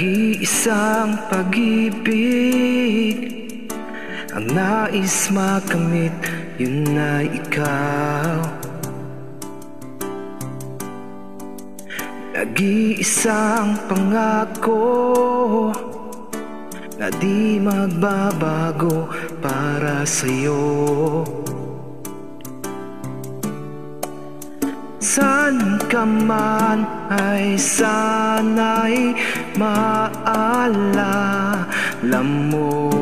Nag-iisang pag-ibig ang nais makamit, yun ay ikaw. Nag-iisang pangako na di magbabago para sa'yo. Saan ka man ay sana'y maalala mo,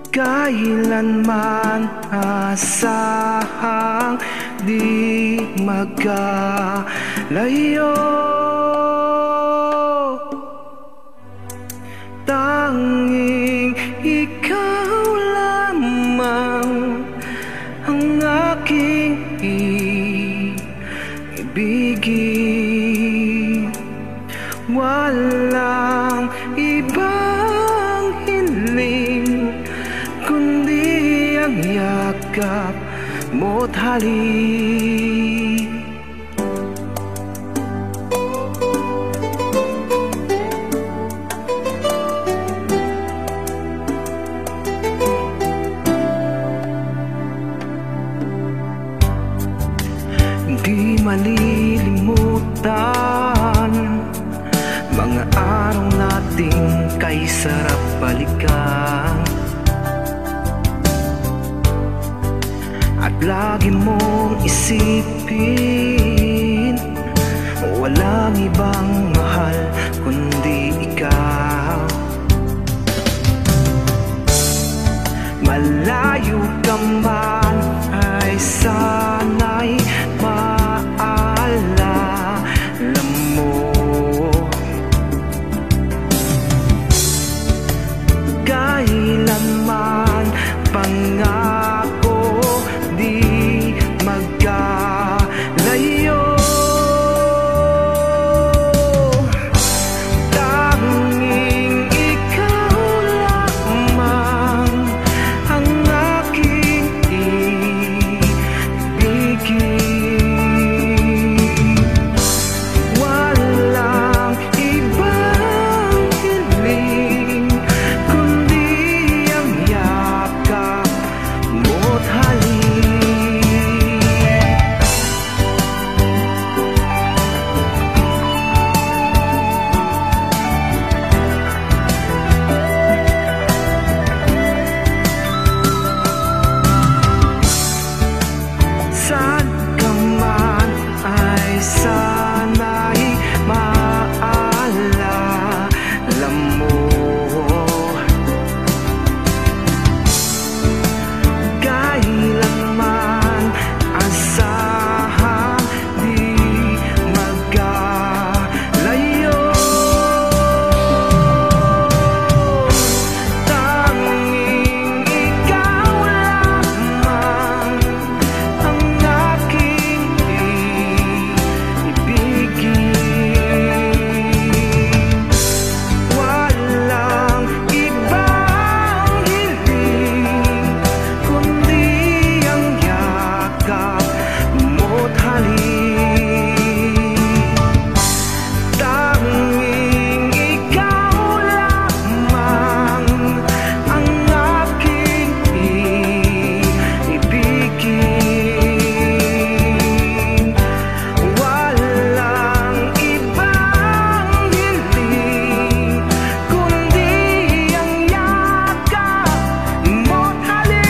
kailanman asahang di magkalayo. Tanging ikaw lamang ang aking ibigin. Walang ibang hiling kundi ang yakap mo't halik. Di malilimutan mga araw nating kay sarap balikan, at lagi mong isipin walang ibang mahal kundi ikaw. Malayo ka man ay sana'y maalala mo, kailanman pangako di magkalayo. Tanging ikaw lamang ang aking ibigin. Walang ibang hiling kundi ang yakap mo't halik. Saan ka man ay sana'y maalala mo, kailanman asahang di magkalayo. Tanging ikaw lamang ang aking ibigin. Walang ibang hiling kundi ang yakap mo't halik. Tanging ikaw lamang ang aking ibigin. Walang ibang hiling kundi ang yakap mo't halik.